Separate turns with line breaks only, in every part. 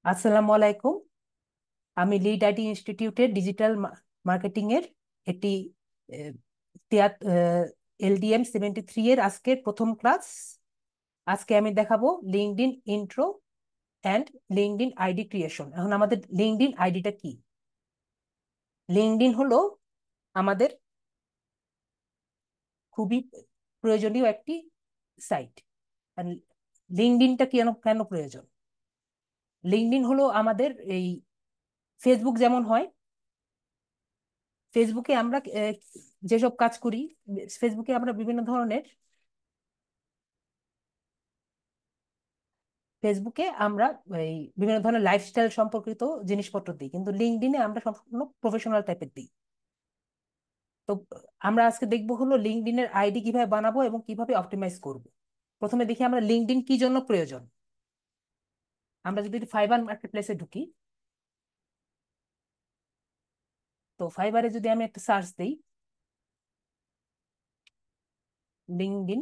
আসসালামু আলাইকুম। আমি লিড আইটি ইনস্টিটিউটের ডিজিটাল মার্কেটিং এর একটি LDM 73 এর আজকের প্রথম ক্লাস। আজকে আমি দেখাবো LinkedIn intro and LinkedIn ID creation. এখন আমাদের লিঙ্কডইন আইডিটা কি? লিঙ্কডইন হলো আমাদের খুবই প্রয়োজনীয় একটি সাইট। আর লিঙ্কডইনটা কেন কেন প্রয়োজন? লিঙ্কডইন হলো আমাদের এই ফেসবুক যেমন হয়, ফেসবুকে আমরা যেসব কাজ করি, ফেসবুকে আমরা বিভিন্ন ধরনের ফেসবুকে আমরা এই বিভিন্ন ধরনের লাইফস্টাইল সম্পর্কিত জিনিসপত্র দিই, কিন্তু লিঙ্কডইনে আমরা সম্পূর্ণ প্রফেশনাল টাইপের দিই। তো আমরা আজকে দেখবো হলো লিঙ্কডইনের আইডি কিভাবে বানাবো এবং কিভাবে অপটিমাইজ করব। প্রথমে দেখি আমরা লিঙ্কডইন কি জন্য প্রয়োজন। আমরা যদি ফাইবার মার্কেট প্লেসে ঢুকি, তো ফাইবারে যদি আমি একটা সার্চ দিই লিঙ্কডইন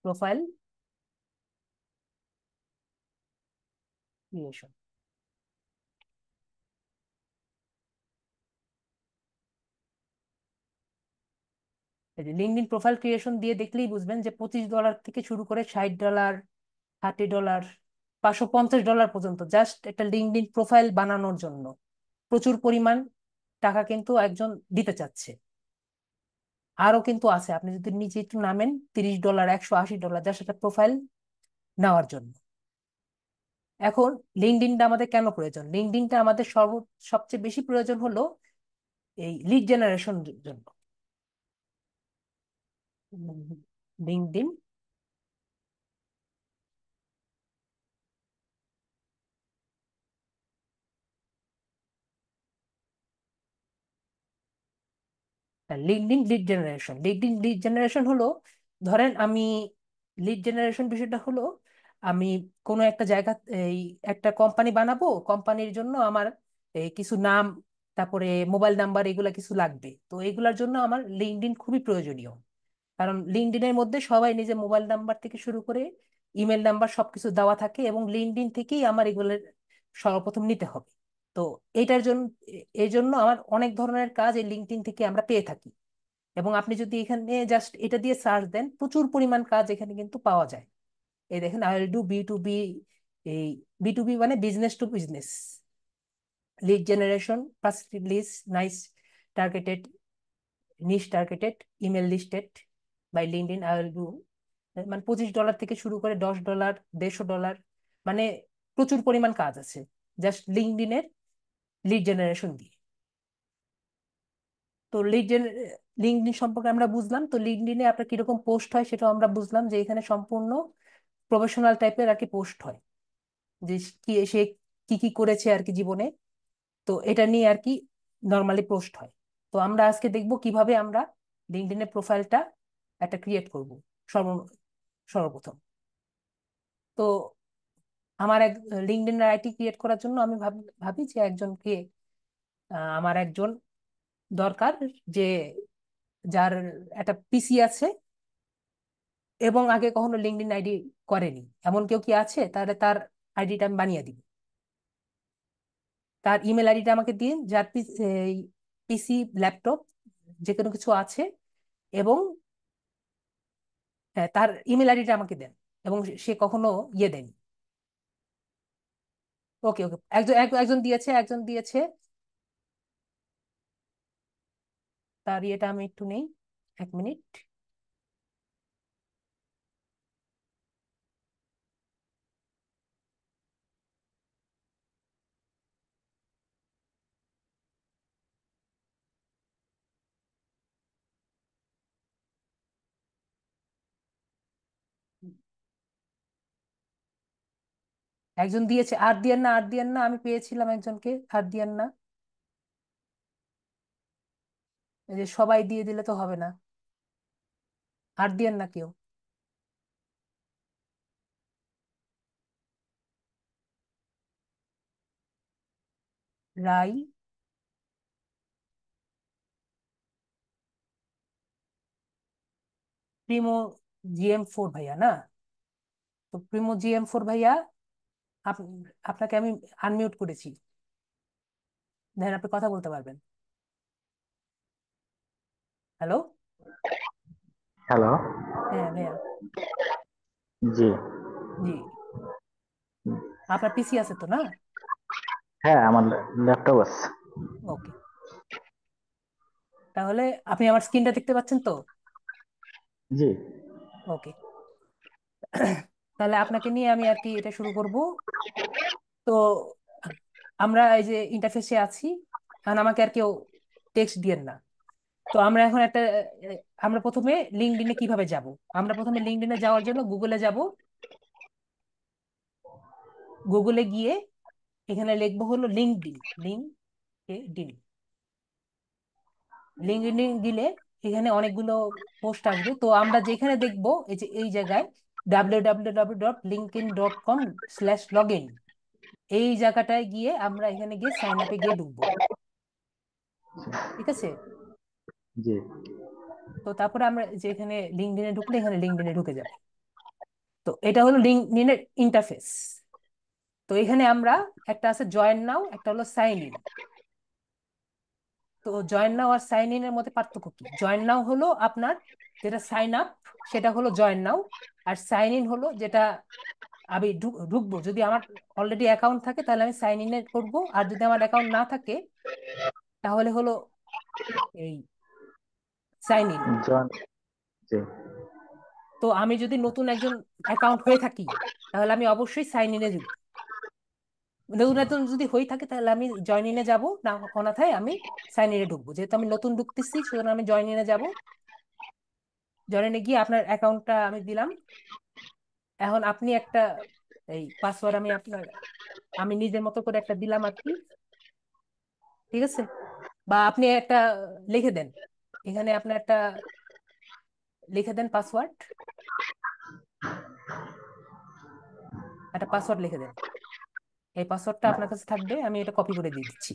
প্রোফাইল ক্রিয়েশন, এই যে লিঙ্কডইন প্রোফাইল ক্রিয়েশন দিয়ে দেখলেই বুঝবেন যে $25 থেকে শুরু করে $60, $30, $550 পর্যন্ত জাস্ট একটা লিঙ্কডইন প্রোফাইল বানানোর জন্য প্রচুর পরিমাণ টাকা কিন্তু একজন দিতে চাচ্ছে। আরো কিন্তু আছে, আপনি যদি নিচে একটু নামেন, $30, $180 জাস্ট একটা প্রোফাইল নেওয়ার জন্য। এখন লিঙ্কডইনটা আমাদের কেন প্রয়োজন? লিঙ্কডইনটা আমাদের সবচেয়ে বেশি প্রয়োজন হলো এই লিড জেনারেশন জন্য। LinkedIn LinkedIn lead generation, LinkedIn lead generation হলো, ধরেন আমি লিড জেনারেশন বিষয়টা হলো, আমি কোনো একটা জায়গা এই একটা কোম্পানি বানাবো, কোম্পানির জন্য আমার এই কিছু নাম, তারপরে মোবাইল নাম্বার, এগুলা কিছু লাগবে। তো এগুলার জন্য আমার লিঙ্কডইন খুবই প্রয়োজনীয়, কারণ লিঙ্কডইনের মধ্যে সবাই নিজের মোবাইল নাম্বার থেকে শুরু করে ইমেল নাম্বার সবকিছু দেওয়া থাকে, এবং লিঙ্কডইন থেকেই আমার এগুলোর সর্বপ্রথম নিতে হবে। তো এইটার জন্য, এই জন্য আমার অনেক ধরনের কাজ এই লিঙ্কডইন থেকে আমরা পেয়ে থাকি। এবং আপনি যদি এখানে জাস্ট এটা দিয়ে সার্চ দেন, প্রচুর পরিমাণ কাজ এখানে কিন্তু পাওয়া যায়। এই দেখেন, I will do B to B, এই বি টু বি মানে business to business, lead generation, percentage list, nice targeted, niche targeted, email listed by LinkedIn, I will do, মানে $25 থেকে শুরু করে $10, $150, মানে প্রচুর পরিমাণ কাজ আছে জাস্ট লিঙ্কডইনের লিড জেনারেশন দিয়ে। তো লিঙ্কডইন সম্পর্কে আমরা বুঝলাম। তো লিঙ্কডইনে আপনার কিরকম পোস্ট হয় সেটাও আমরা বুঝলাম, যে এখানে সম্পূর্ণ প্রফেশনাল টাইপের আর কি পোস্ট হয়, যে কি সে কি কি করেছে আর কি জীবনে, তো এটা নিয়ে আর কি নর্মালি পোস্ট হয়। তো আমরা আজকে দেখব কিভাবে আমরা লিঙ্কডইনের প্রোফাইলটা একটা ক্রিয়েট করব। সর্ব সর্বপ্রথম তো আমার এক লিঙ্কডইন আইডি ক্রিয়েট করার জন্য আমি ভাবি যে একজনকে, আমার একজন দরকার, যে যার একটা পিসি আছে এবং আগে কখনো লিঙ্কডইন আইডি করেনি, এমন কেউ কি আছে? তাহলে তার আইডিটা আমি বানিয়ে দিব। তার ইমেল আইডিটা আমাকে দিন, যার পিসি, ল্যাপটপ যে কোনো কিছু আছে, এবং হ্যাঁ, তার ইমেল আইডিটা আমাকে দেন, এবং সে কখনো ইয়ে দেয়নি। ওকে ওকে, একজন দিয়েছে, একজন দিয়েছে। তার ইয়েটা আমি একটু নেই, 1 মিনিট। একজন দিয়েছে, আর দিয়েন না, আর দিয়েন না, আমি পেয়েছিলাম একজনকে, আর দিয়েন না। এই যে সবাই দিয়ে দিলে তো হবে না, আর দিয়েন না কেউ। রাই প্রিমো GM4 ভাইয়া না? তো প্রিমো GM4 ভাইয়া, আপ- আপনাকে আমি আনমিউট করেছি, দেখেন আপনি কথা বলতে পারবেন। হ্যালো।
হ্যালো।
হ্যাঁ ভাইয়া।
জি।
জি। আপনার পিসি আছে তো না?
হ্যাঁ, আমার ল্যাপটপ আছে।
ওকে। তাহলে আপনি আমার স্ক্রিনটা দেখতে পাচ্ছেন তো?
জি।
ওকে। তাহলে আপনাকে নিয়ে আমি আর কি এটা শুরু করব। তো আমরা এই যে ইন্টারফেসে আছি, কারণ আমাকে আর কেউ টেক্সট দিয়েন না। তো আমরা এখন একটা আমরা প্রথমে লিঙ্কডইনে কিভাবে যাব? আমরা প্রথমে লিঙ্কডইনে যাওয়ার জন্য গুগলে যাব। গুগলে গিয়ে এখানে লিখবো হলো লিঙ্কডইন। লিঙ্কডইন। লিঙ্কডইন দিলে এখানে অনেকগুলো পোস্ট আসবে। তো আমরা যেখানে দেখবো এই যে এই জায়গায় www.linkedin.com/login, এই জায়গাটায় গিয়ে আমরা এখানে গিয়ে সাইন আপে গিয়ে ঢুকবো। ঠিক আছে?
জি।
তো তারপরে আমরা যে এখানে লিঙ্কডইনে ঢুকলে এখানে লিঙ্কডইনে ঢুকে যাবে। তো এটা হলো লিঙ্কডইনের ইন্টারফেস। তো এখানে আমরা একটা আছে জয়েন নাও, একটা হলো সাইন ইন। তো জয়েন নাও আর সাইন ইন এর মধ্যে পার্থক্য কি? জয়েন নাও হলো আপনার যেটা সাইন আপ, সেটা হলো জয়েন নাও। আর সাইন ইন হলো যেটা আমি ঢুকবো। যদি আমার অলরেডি অ্যাকাউন্ট থাকে তাহলে আমি সাইন ইন এ করবো, আর যদি আমার অ্যাকাউন্ট না থাকে তাহলে হলো এই সাইন ইন।
জন। জি।
তো আমি যদি নতুন একজন অ্যাকাউন্ট হয়ে থাকি তাহলে আমি অবশ্যই সাইন ইনে যাব। নতুন একজন যদি হয়ে থাকে তাহলে আমি জয়েন ইনে যাব, না অনাথায় আমি সাইন ইনে ঢুকবো। যেহেতু আমি নতুন ঢুকতেছি সুতরাং আমি জয়েন ইনে যাব। জয়েন ইনে গিয়ে আপনার অ্যাকাউন্টটা আমি দিলাম। এখন আপনি একটা এই পাসওয়ার্ড আমি নিজের মতো করে একটা দিলাম আর কি। ঠিক আছে? বা আপনি একটা লিখে দেন, এখানে আপনার একটা লিখে দেন পাসওয়ার্ড, একটা পাসওয়ার্ড লিখে দেন। এই পাসওয়ার্ডটা আপনার কাছে থাকবে, আমি এটা কপি করে দিয়ে দিচ্ছি।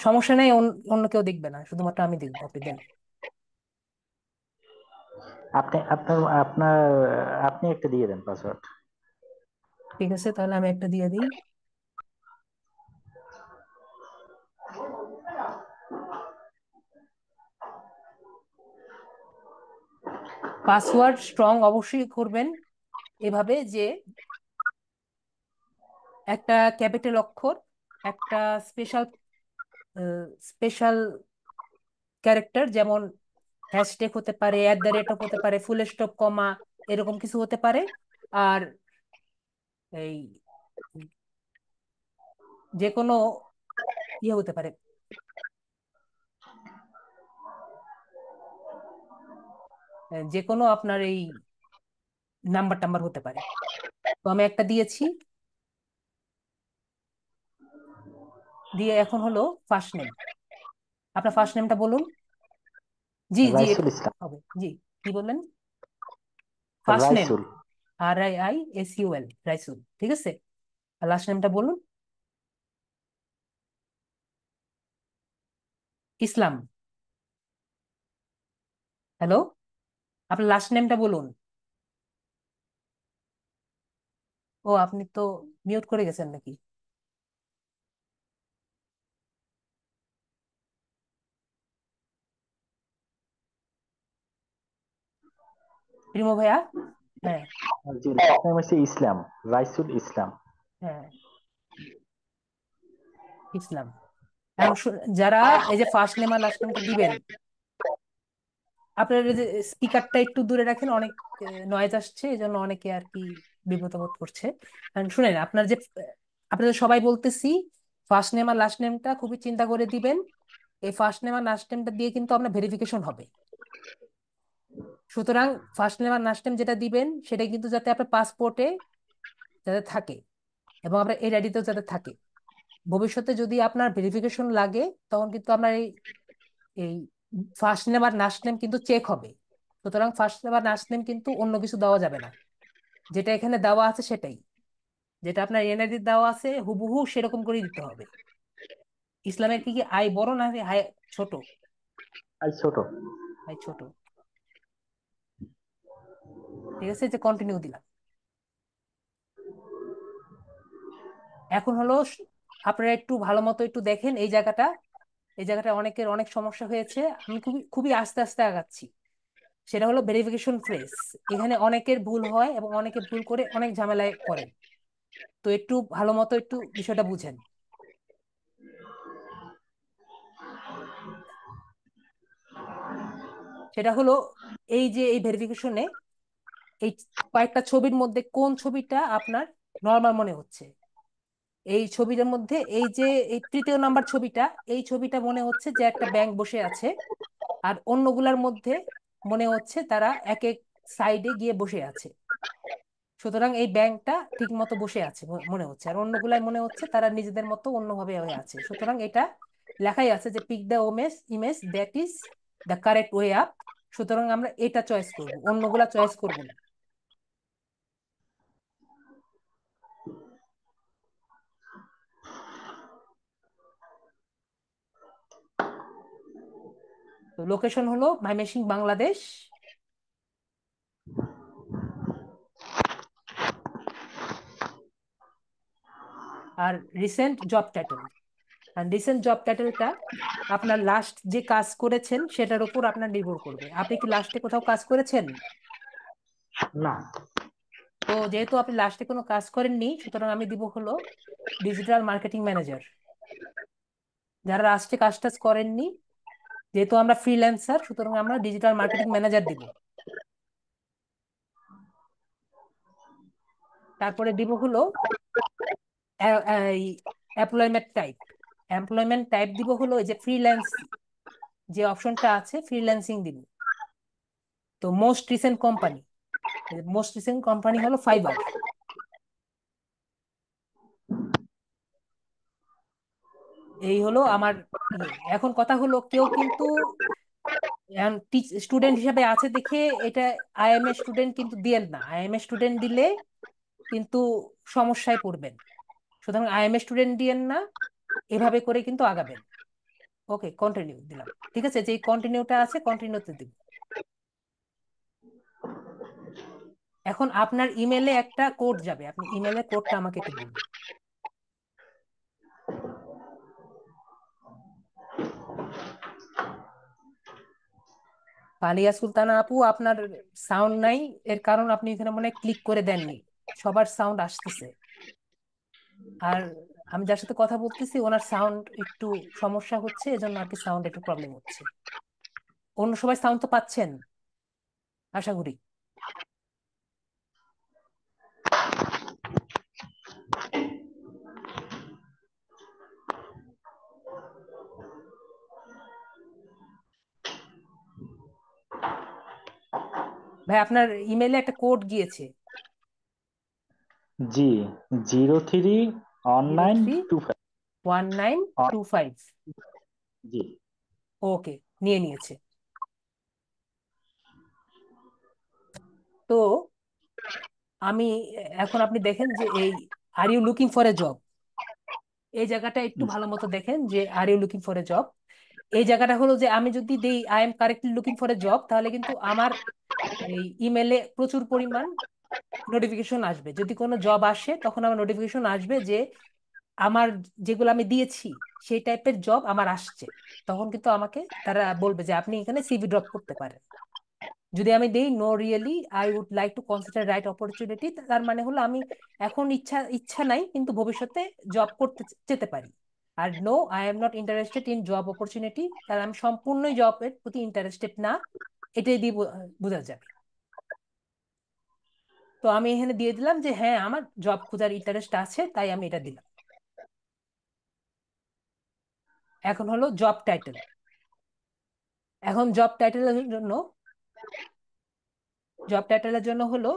সমস্যা নেই, অন্য কেউ দেখবে না, শুধুমাত্র আমি দেখবো, আপনি দেন।
আপনি আপনার আপনার আপনি একটা দিয়ে দেন পাসওয়ার্ড।
ঠিক আছে, তাহলে আমি একটা দিয়ে দিই। পাসওয়ার্ড স্ট্রং অবশ্যই করবেন, এভাবে যে একটা ক্যাপিটাল অক্ষর, একটা স্পেশাল স্পেশাল ক্যারেক্টার, যেমন হ্যাশট্যাগ হতে পারে, @ হতে পারে, ফুল স্টপ কমা, এরকম কিছু হতে পারে। আর এই যে কোনো ইয়ে হতে পারে, যে কোনো আপনার এই নাম্বার টাম্বার হতে পারে। তো আমি একটা দিয়েছি, দিয়ে এখন হলো ফার্স্ট নেম। আপনার ফার্স্ট নেমটা বলুন। জি জি, এটা
রাইসুল ইসলাম।
হবে। জি, কি বললেন? First name
Raisul.
RIISUL, Raisul. ঠিক আছে। আর লাস্ট নেমটা বলুন। ইসলাম। হ্যালো, আপনার লাস্ট নেমটা বলুন। ও, আপনি তো মিউট করে গেছেন নাকি? প্রিমো ভাইয়া। হ্যাঁ।
জি, লাস্ট নাম হচ্ছে ইসলাম। রাইসুল ইসলাম।
হ্যাঁ, ইসলাম। এখন যারা এই যে ফার্স্ট নেম আর লাস্ট নেমটা দিবেন, আপনার এই যে স্পিকারটা একটু দূরে রাখেন, অনেক নয়েজ আসছে, এই জন্য অনেকে আর কি বিব্রত বোধ করছে। কারণ শুনেন, আপনাদের সবাই বলতেছি, ফার্স্ট নেম আর লাস্ট নেমটা খুবই চিন্তা করে দিবেন। এই ফার্স্ট নেম আর লাস্ট নেমটা দিয়ে কিন্তু আপনার ভেরিফিকেশন হবে। সুতরাং ফার্স্ট নেম আর লাস্ট নেম যেটা দিবেন সেটা কিন্তু যাতে আপনার পাসপোর্টে যাতে থাকে, এবং আপনার এর আইডিতেও যাতে থাকে। ভবিষ্যতে যদি আপনার ভেরিফিকেশন লাগে তখন কিন্তু আপনার এই এই ফার্স্ট নেম আর লাস্ট নেম কিন্তু চেক হবে। সুতরাং ফার্স্ট নেম আর লাস্ট নেম কিন্তু অন্য কিছু দেওয়া যাবে না। যেটা এখানে দেওয়া আছে সেটাই, যেটা আপনার এনআইডি দেওয়া আছে হুবহু সেরকম করেই দিতে হবে। ইসলামের কি কি আই বড় না আই ছোট?
আই ছোট।
আই ছোট। ঠিক আছে, যে কন্টিনিউ দিলাম। এখন হলো আপনারা একটু ভালো মতো একটু দেখেন এই জায়গাটা, এই জায়গাটা অনেকের অনেক সমস্যা হয়েছে। আমি খুবই খুবই আস্তে আস্তে আগাচ্ছি। সেটা হলো ভেরিফিকেশন ফ্রেজ। এখানে অনেকের ভুল হয় এবং অনেকে ভুল করে অনেক ঝামেলায় পড়েন। তো একটু ভালো মতো একটু বিষয়টা বুঝেন। সেটা হলো এই যে এই ভেরিফিকেশনে এই কয়েকটা ছবির মধ্যে কোন ছবিটা আপনার নর্মাল মনে হচ্ছে। এই ছবিটার মধ্যে এই যে এই তৃতীয় নাম্বার ছবিটা, এই ছবিটা মনে হচ্ছে যে একটা ব্যাংক বসে আছে। আর অন্যগুলার মধ্যে মনে হচ্ছে তারা এক এক সাইডে গিয়ে বসে আছে। সুতরাং এই ব্যাংকটা ঠিক মতো বসে আছে মনে হচ্ছে, আর অন্যগুলাই মনে হচ্ছে তারা নিজেদের মতো অন্যভাবে হয়ে আছে। সুতরাং এটা লেখাই আছে যে pick the image image that is the correct way up. সুতরাং আমরা এটা চয়েস করব, অন্যগুলা চয়েস করব না। তো লোকেশন হলো ময়মনসিংহ, বাংলাদেশ। আর রিসেন্ট জব টাইটেল, আর রিসেন্ট জব টাইটেলটা আপনার লাস্ট যে কাজ করেছেন সেটার উপর আপনার নির্ভর করবে। আপনি কি লাস্টে কোথাও কাজ করেছেন?
না।
তো যেহেতু আপনি লাস্টে কোনো কাজ করেননি, সুতরাং আমি দিব হলো ডিজিটাল মার্কেটিং ম্যানেজার। যারা লাস্টে কাজ টাজ করেননি, যেহেতু আমরা ফ্রিল্যান্সার, সুতরাং আমরা ডিজিটাল মার্কেটিং ম্যানেজার দিব। তারপরে দিব হলো এমপ্লয়মেন্ট টাইপ। এমপ্লয়মেন্ট টাইপ দিব হলো এই যে ফ্রিল্যান্স, যে অপশনটা আছে ফ্রিল্যান্সিং দিব। তো মোস্ট রিসেন্ট কোম্পানি হলো ফাইবার। এই হলো আমার ইয়ে। এখন কথা হলো কেউ কিন্তু স্টুডেন্ট হিসেবে আছে দেখে এটা আইএমএ স্টুডেন্ট কিন্তু দিয়েন না। আইএমএ স্টুডেন্ট দিলে কিন্তু সমস্যায় পড়বেন। সুতরাং আইএমএ স্টুডেন্ট দিয়েন না, এভাবে করে কিন্তু আগাবেন। ওকে, কন্টিনিউ দিলাম। ঠিক আছে, যে কন্টিনিউটা আছে কন্টিনিউতে দিব। এখন আপনার ইমেলে একটা কোড যাবে, আপনি ইমেলের কোডটা আমাকে একটু বলুন। পালিয়া সুলতানা আপু, আপনার সাউন্ড নাই। এর কারণ আপনি এখানে মনে হয় ক্লিক করে দেননি। সবার সাউন্ড আসতেছে। আর আমি যার সাথে কথা বলতেছি ওনার সাউন্ড একটু সমস্যা হচ্ছে, এজন্য আর কি সাউন্ড একটু প্রবলেম হচ্ছে। অন্য সবাই সাউন্ড তো পাচ্ছেন আশা করি। ভাই আপনার ইমেলে একটা কোড গিয়েছে।
G, 03
zero
online
three
25।
One nine two five
G.
Okay, নিয়ে নিয়েছে। তো আমি এখন আপনি দেখেন যে এই are you looking for a job, এই জায়গাটা একটু ভালো মতো দেখেন যে are you looking for a job. এই জায়গাটা হলো যে আমি যদি দেই I am correctly looking for a job, তাহলে কিন্তু আমার এই ইমেলে প্রচুর পরিমাণ নোটিফিকেশন আসবে। যদি কোনো জব আসে তখন আমার নোটিফিকেশন আসবে যে আমার যেগুলো আমি দিয়েছি সেই টাইপের জব আমার আসছে। তখন কিন্তু আমাকে তারা বলবে যে আপনি এখানে সিভি ড্রপ করতে পারেন। যদি আমি দেই no really I would like to consider right opportunity, তার মানে হলো আমি এখন ইচ্ছা ইচ্ছা নাই কিন্তু ভবিষ্যতে জব করতে যেতে পারি। আর no I am not interested in job opportunity, তার আমি সম্পূর্ণই জবের প্রতি ইন্টারেস্টেড না। এটাই দিয়ে বোঝা যাবে। তো আমি এখানে দিয়ে দিলাম যে হ্যাঁ আমার জব খোঁজার ইন্টারেস্ট আছে, তাই আমি এটা দিলাম। এখন হলো জব টাইটেল। এখন জব টাইটেলের জন্য হলো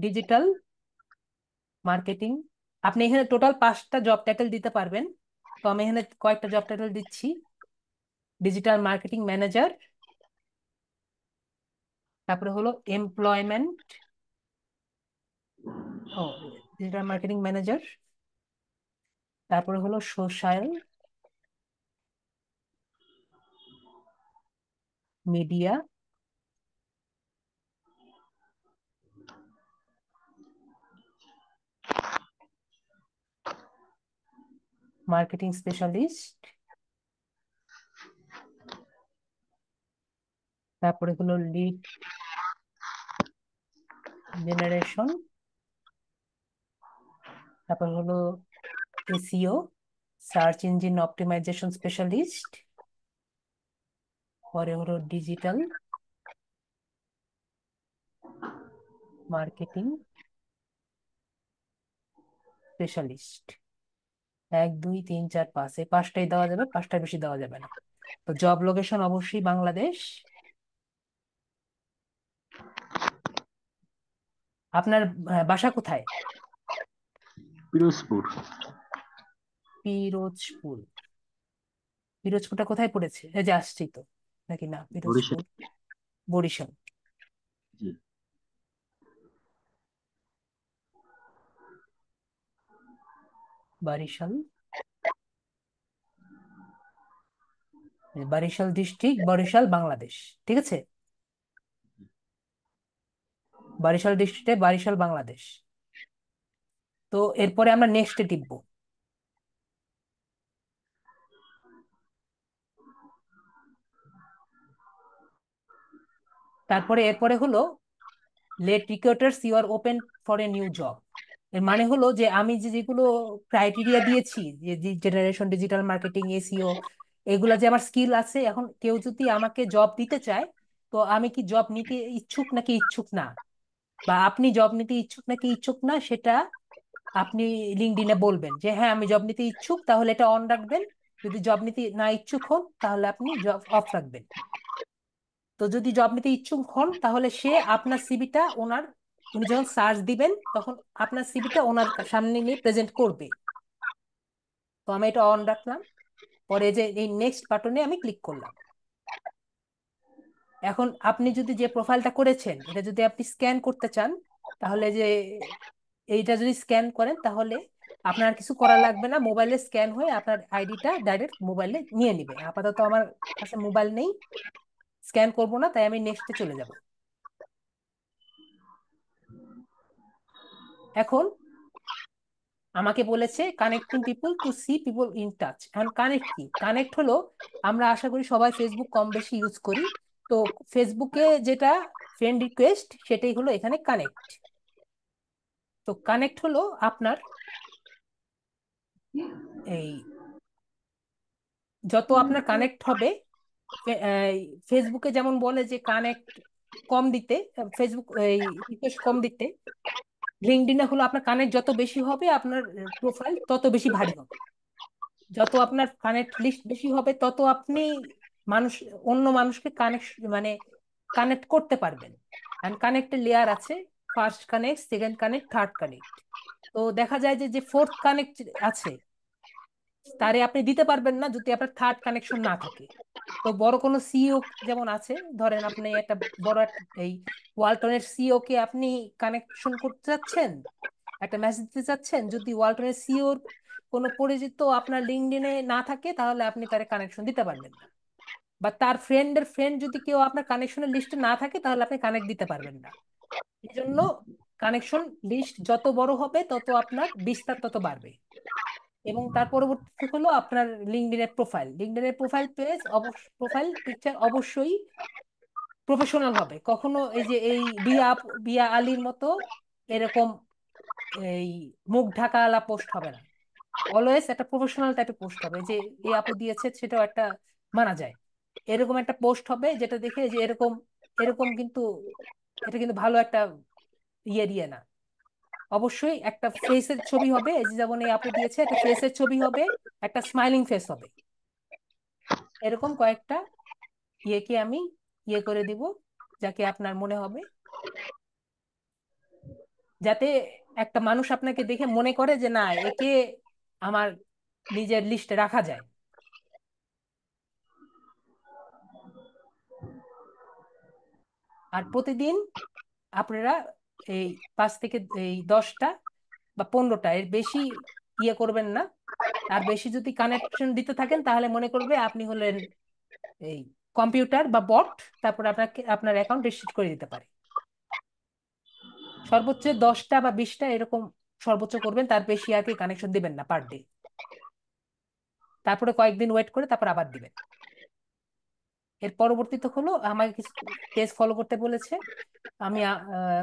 ডিজিটাল মার্কেটিং। আপনি এখানে টোটাল 5টা জব টাইটেল দিতে পারবেন। তো আমি এখানে কয়েকটা জব টাইটেল দিচ্ছি। ডিজিটাল মার্কেটিং ম্যানেজার, তারপরে হলো এমপ্লয়মেন্ট, ও ডিজিটাল মার্কেটিং ম্যানেজার, তারপরে হলো সোশ্যাল মিডিয়া মার্কেটিং স্পেশালিস্ট, তারপরে হলো লিড জেনারেশন, তারপর হলো SEO, search engine optimisation specialist, পরে হলো ডিজিটাল মার্কেটিং স্পেশালিস্ট। 1 2 3 4 5, এই পাঁচটাই দেওয়া যাবে, পাঁচটার বেশি দেওয়া যাবে না। তো জব লোকেশন অবশ্যই বাংলাদেশ। আপনার বাসা কোথায়?
পিরোজপুর।
পিরোজপুর। পিরোজপুরটা কোথায় পড়েছে? এই যে আসছি তো, নাকি না
বরিশাল।
পিরোজপুর? বরিশাল।
জি।
বরিশাল, বরিশাল ডিস্ট্রিক্ট, বরিশাল বাংলাদেশ। ঠিক আছে, বরিশাল ডিস্ট্রিক্টে বরিশাল বাংলাদেশ। তো এরপরে আমরা নেক্সটে টিপবো। তারপরে এরপরে হলো let recruiters you are open for a new job. এর মানে হলো যে আমি যে যেগুলো ক্রাইটেরিয়া দিয়েছি, যে জেনারেশন, ডিজিটাল মার্কেটিং, এসইও, এগুলা যে আমার স্কিল আছে, এখন কেউ যদি আমাকে জব দিতে চায়, তো আমি কি জব নিতে ইচ্ছুক নাকি ইচ্ছুক না, বা আপনি জব নিতে ইচ্ছুক নাকি ইচ্ছুক না, সেটা আপনি লিঙ্কডইনে বলবেন যে হ্যাঁ আমি জব নিতে ইচ্ছুক, তাহলে এটা অন রাখবেন। যদি জব নিতে না ইচ্ছুক হন, তাহলে আপনি জব অফ রাখবেন। তো যদি জব নিতে ইচ্ছুক হন, তাহলে সে আপনার সিভিটা ওনার, উনি যখন সার্চ দিবেন তখন আপনার সিভিটা ওনার সামনে নিয়ে প্রেজেন্ট করবে। তো আমি এটা অন রাখলাম, পরে যে এই নেক্সট বাটনে আমি ক্লিক করলাম। এখন আপনি যদি যে প্রোফাইলটা করেছেন, এটা যদি আপনি স্ক্যান করতে চান, তাহলে যে এইটা যদি স্ক্যান করেন, তাহলে আপনার কিছু করা লাগবে না, মোবাইলে স্ক্যান হয়ে আপনার আইডিটা ডাইরেক্ট মোবাইলে নিয়ে নিবে। আপাতত আমার কাছে মোবাইল নেই, স্ক্যান করব না, তাই আমি নেক্সটে চলে যাব। এখন আমাকে বলেছে connecting people to C people in touch. এখন কানেক্ট কি? কানেক্ট হলো, আমরা আশা করি সবাই ফেসবুক কম বেশি ইউজ করি। তো ফেসবুকে যেটা ফ্রেন্ড রিকোয়েস্ট, সেটাই হলো এখানে কানেক্ট। তো কানেক্ট হলো আপনার এই, যত আপনার কানেক্ট হবে, ফেসবুকে যেমন বলে যে কানেক্ট কম দিতে, ফেসবুক এই রিকোয়েস্ট কম দিতে, লিঙ্কডইনে হলো আপনার কানেক্ট যত বেশি হবে, আপনার প্রোফাইল তত বেশি ভারী হবে। যত আপনার কানেক্ট লিস্ট বেশি হবে, তত আপনি মানুষ, অন্য মানুষকে কানেক্ট মানে কানেক্ট করতে পারবেন। এন্ড কানেক্টের লেয়ার আছে, first connect, second connect, third connect. তো দেখা যায় যে যে ফোর্থ কানেক্ট আছে, তারে আপনি দিতে পারবেন না যদি আপনার থার্ড কানেকশন না থাকে। তো বড় কোনো সিইও যেমন আছে, ধরেন আপনি একটা বড় একটা এই ওয়ালটনের সিইও কে আপনি কানেকশন করতে চাচ্ছেন, একটা মেসেজ দিতে চাচ্ছেন, যদি ওয়ালটনের সিইওর কোনো পরিচিত আপনার লিঙ্কডইনে না থাকে, তাহলে আপনি তারে কানেকশন দিতে পারবেন না। বা তার ফ্রেন্ডের ফ্রেন্ড যদি কেউ আপনার কানেকশনের লিস্টে না থাকে, তাহলে আপনি কানেক্ট দিতে পারবেন না। এই জন্য কানেকশন লিস্ট যত বড় হবে, তত আপনার বিস্তার তত বাড়বে। এবং তার পরবর্তীতে হলো আপনার লিঙ্কডইনের প্রোফাইল। লিঙ্কডইনের প্রোফাইল পেজ প্রোফাইল পিকচার অবশ্যই প্রফেশনাল হবে। কখনো এই যে এই বিয়া আলীর মতো এরকম এই মুখ ঢাকাওয়ালা পোস্ট হবে না। অলওয়েজ একটা প্রফেশনাল টাইপের পোস্ট হবে, যে এই আপু দিয়েছে সেটাও একটা মানা যায়। এরকম একটা পোস্ট হবে যেটা দেখে যে এরকম, এরকম কিন্তু, এটা কিন্তু ভালো একটা ইয়ে না। অবশ্যই একটা ফেসের ছবি হবে, এই যে যেমন এই আপু দিয়েছে, একটা ফেসের ছবি হবে, একটা স্মাইলিং ফেস হবে। এরকম কয়েকটা ইয়েকে আমি ইয়ে করে দিব, যাকে আপনার মনে হবে, যাতে একটা মানুষ আপনাকে দেখে মনে করে যে না, একে আমার নিজের লিস্টে রাখা যায়। আর প্রতিদিন আপনারা এই 5 থেকে এই 10টা বা 15টা, এর বেশি ইয়ে করবেন না। আর বেশি যদি কানেকশন দিতে থাকেন, তাহলে মনে করবে আপনি হলেন এই কম্পিউটার বা বট, তারপর আপনাকে আপনার অ্যাকাউন্ট রিস্ট্রিক্ট করে দিতে পারে। সর্বোচ্চ 10টা বা 20টা এরকম সর্বোচ্চ করবেন, তার বেশি আর কি কানেকশন দিবেন না পার ডে। তারপরে কয়েকদিন ওয়েট করে তারপর আবার দিবেন। এর পরবর্তীতে হলো আমাকে কিছু পেজ ফলো করতে বলেছে। আমি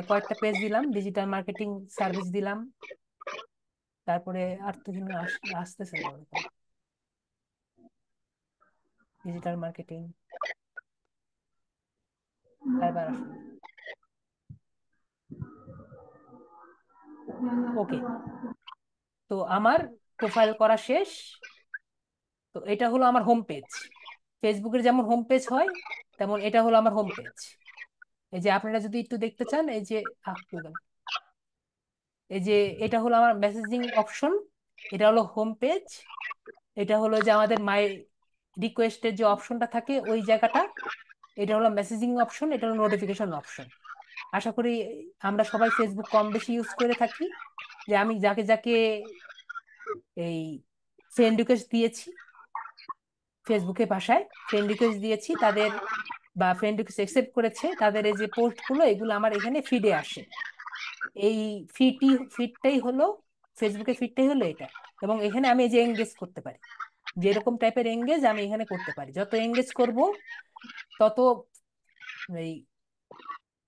কয়েকটা পেজ দিলাম, ডিজিটাল মার্কেটিং সার্ভিস দিলাম। তারপরে আর তো এখানে আসতেছে না ওরকম ডিজিটাল মার্কেটিং, এবার আসুন। ওকে, তো আমার প্রোফাইল করা শেষ। তো এটা হলো আমার হোম পেজ। ফেসবুকের যেমন হোম পেজ হয়, তেমন এটা হলো আমার হোম পেজ। এই যে আপনারা যদি একটু দেখতে চান, এই যে কই গেল? এই যে এটা হলো আমার মেসেজিং অপশন, এটা হলো হোম পেজ। এটা হলো যে আমাদের মাই রিকোয়েস্টের যে অপশনটা থাকে ওই জায়গাটা, এটা হলো মেসেজিং অপশন, এটা হলো নোটিফিকেশন অপশন। আশা করি আমরা সবাই ফেসবুক কম বেশি ইউজ করে থাকি। যে আমি যাকে যাকে এই ফ্রেন্ড রিকোয়েস্ট দিয়েছি, ফেসবুকে ভাষায় ফ্রেন্ড রিকোয়েস্ট দিয়েছি তাদের, বা ফ্রেন্ড রিকোয়েস্ট অ্যাকসেপ্ট করেছে তাদের এই যে পোস্টগুলো, এগুলো আমার এখানে ফিডে আসে। এই ফিডটাই হলো ফেসবুকের ফিডটাই হলো এটা। এবং এখানে আমি এই যে এঙ্গেজ করতে পারি, যেরকম টাইপের এঙ্গেজ আমি এখানে করতে পারি। যত এঙ্গেজ করব তত এই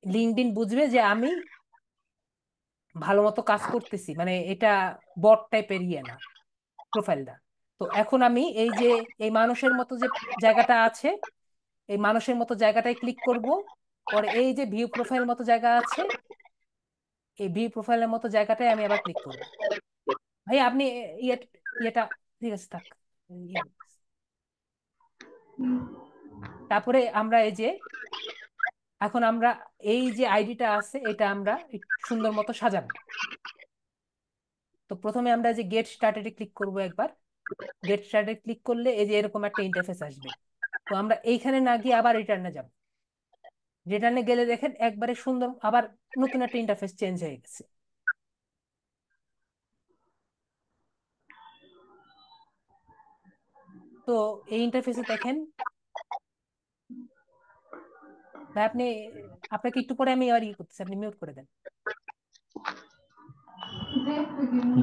লিঙ্কডইন বুঝবে যে আমি ভালো মতো কাজ করতেছি, মানে এটা বট টাইপের ইয়ে না প্রোফাইলটা। তো এখন আমি এই যে এই মানুষের মতো যে জায়গাটা আছে, এই মানুষের মতো জায়গাটায় ক্লিক করব। পরে এই যে ভিউ প্রোফাইল মতো জায়গা আছে, এই ভিউ প্রোফাইলের মতো জায়গাটায় আমি আবার ক্লিক করব। ভাই আপনি ইয়ে ইয়েটা ঠিক আছে থাক। ইয়ে করতেছি। তারপরে আমরা এই যে এখন আমরা এই যে আইডিটা আছে এটা আমরা একটু সুন্দর মতো সাজাবো। তো প্রথমে আমরা যে গেট স্টার্টেডে ক্লিক করব একবার। গেট স্টার্টেড ক্লিক করলে এই যে এরকম একটা ইন্টারফেস আসবে। তো আমরা এইখানে না গিয়ে আবার রিটার্নে যাব। রিটার্নে গেলে দেখেন একবারে সুন্দর আবার নতুন একটা ইন্টারফেস চেঞ্জ হয়ে গেছে। তো এই ইন্টারফেসে দেখেন ভাই, আপনাকে একটু পরে আমি আবার ই করতেছি, আপনি মিউট করে দেন।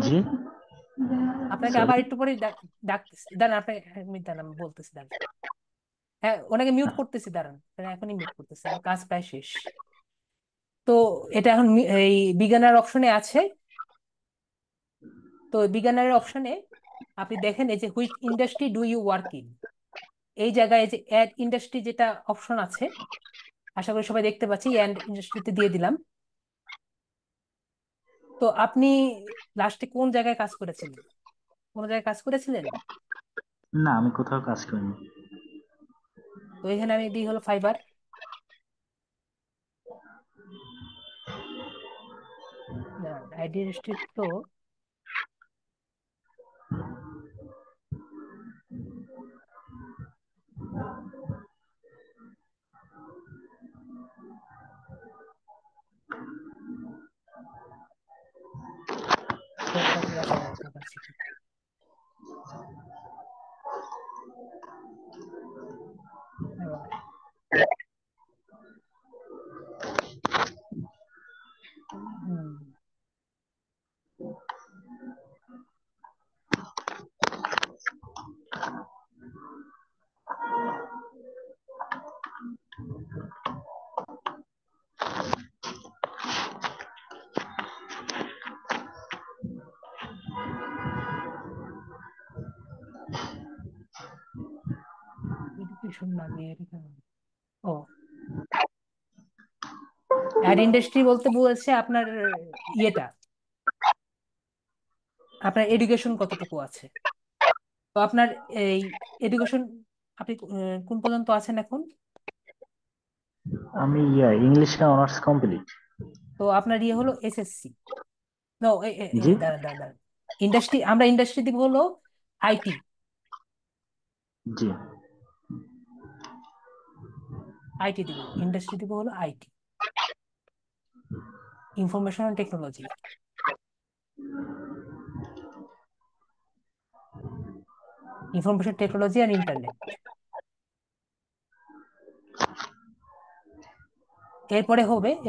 জি
আপনাকে
সরি।
আবার একটু পরে ডাকতেছি, দাঁড়ান আপনি এক মিনিট দাঁড়ান, আমি বলতেছি দাঁড়ান। হ্যাঁ, ওনাকে মিউট করতেছি, দাঁড়ান এখনই মিউট করতেছি, আমার কাজ প্রায় শেষ। তো এটা এখন এই বিজ্ঞানের অপশনে আছে। তো বিজ্ঞানের অপশনে আপনি দেখেন এই যে which industry do you work in, এই জায়গায় এই যে অ্যাড ইন্ডাস্ট্রি যেটা অপশন আছে, আশা করি সবাই দেখতে পাচ্ছি, অ্যাড ইন্ডাস্ট্রিতে দিয়ে দিলাম। তো আপনি লাস্টে কোন জায়গায় কাজ করেছিলেন? কোন জায়গায় কাজ করেছিলেন?
না, আমি কোথাও কাজ করিনি।
তো এখানে আমি দিই হলো ফাইবার। আইডি রেস্ট্রিক্ট তো third party আসলে capacity। হুম, এডুকেশন লাগে এখানে। ও, অ্যাড ইন্ডাস্ট্রি বলতে বলছে আপনার ইয়েটা, আপনার এডুকেশন কতটুকু আছে। তো আপনার এই এডুকেশন আপনি কোন পর্যন্ত আছেন এখন?
আমি ইংলিশে অনার্স কমপ্লিট।
তো আপনার ইয়ে হলো এসএসসি। নো,
জি
দাঁড়ান দাঁড়ান দাঁড়ান। ইন্ডাস্ট্রি, আমরা ইন্ডাস্ট্রি দিব হলো আইটি।
জি।
আইটি দিব, ইন্ডাস্ট্রি দিব হলো IT, information technology. Information technology আর ইন্টারনেট।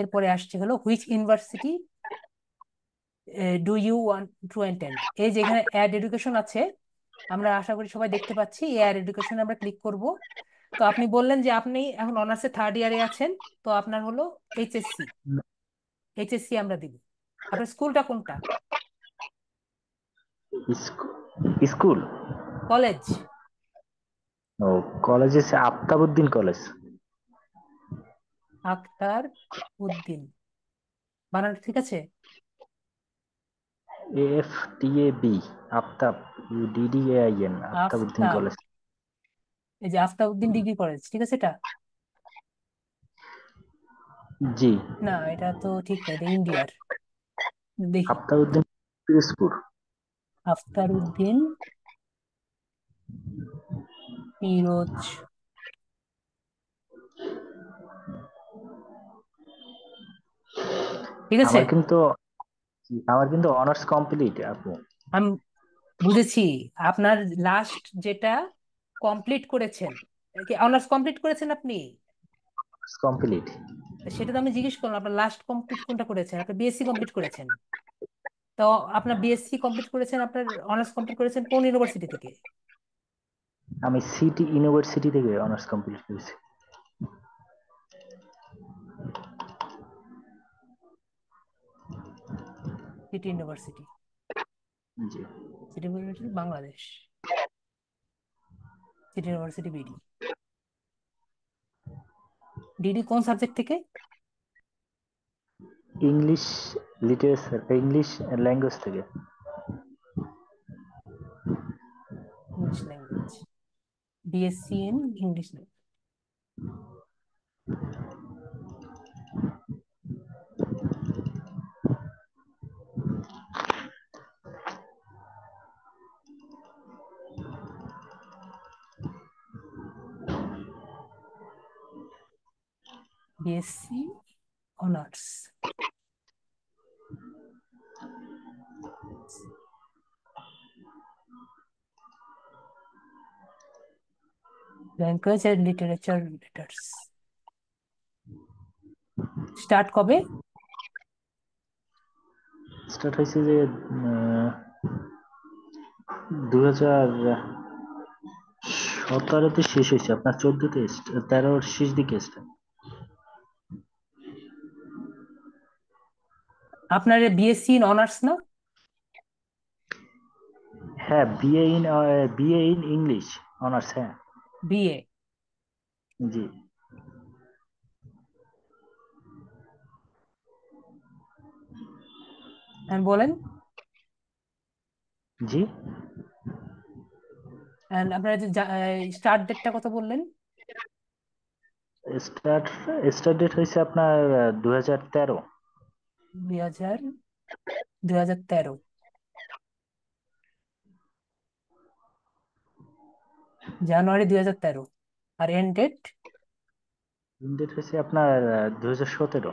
এরপরে আসছে হলো which university do you want to attend. এই যে এখানে অ্যাড এডুকেশন আছে, আমরা আশা করি সবাই দেখতে পাচ্ছি, এআই এডুকেশন আমরা ক্লিক করব। তো আপনি বললেন যে আপনি এখন অনার্সে থার্ড ইয়ারে আছেন, তো আপনার হলো এইচএসসি। এইচএসসি আমরা দিব। আপনার স্কুলটা কোনটা?
স্কু- স্কুল।
কলেজ?
ও, কলেজ হচ্ছে আফতাবউদ্দিন কলেজ।
আখতার উদ্দিন, বানান ঠিক আছে?
AFTAB, Aftab, UDDAIN, Aftabuddin
Aftab,
college.
এই যে আফতাব উদ্দিন ডিগ্রি কলেজ, ঠিক আছে এটা?
জি।
না, এটা তো ঠিক না, এটা ইন্ডিয়ার। দেখি।
আফতাবউদ্দিন পিরোজপুর।
আফতার উদ্দিন পিরোজ, ঠিক আছে।
আমার কিন্তু আমার কিন্তু অনার্স কমপ্লিট আপু।
আমি বুঝেছি। আপনার লাস্ট যেটা কমপ্লিট করেছেন, কি অনার্স কমপ্লিট করেছেন আপনি?
কমপ্লিট।
সেটা তো আমি জিজ্ঞেস করলাম, আপনার লাস্ট কমপ্লিট কোনটা করেছেন? আপনি বিএসসি কমপ্লিট করেছেন। তো আপনার বিএসসি কমপ্লিট করেছেন, আপনার অনার্স কমপ্লিট করেছেন কোন ইউনিভার্সিটি থেকে?
আমি সিটি ইউনিভার্সিটি থেকে অনার্স কমপ্লিট করেছি।
City University.
জি।
City University Bangladesh. City University BD. ডিডি কোন সাবজেক্ট থেকে?
ইংলিশ লিটারেচার, ইংলিশ ল্যাঙ্গুয়েজ থেকে।
English language. BSc in English language. BSc honours, language and literature রিলেটার্স। স্টার্ট কবে?
স্টার্ট হয়েছে যে 2017-তে শেষ হয়েছে, আপনার 14-তে, 13-র শেষ দিকে start।
আপনার বিএসসি ইন অনার্স না?
হ্যাঁ, বিএ ইন ইংলিশ অনার্স, হ্যাঁ।
বিএ।
জি।
হ্যাঁ বলেন।
জি।
এন্ড আপনার যে স্টার্ট ডেটটা কত বললেন?
স্টার্ট স্টার্ট ডেট হয়েছে আপনার 2013।
2000, 2013, জানুয়ারি 2013। আর এন্ড ডেট?
ডেট হয়েছে আপনার 2017।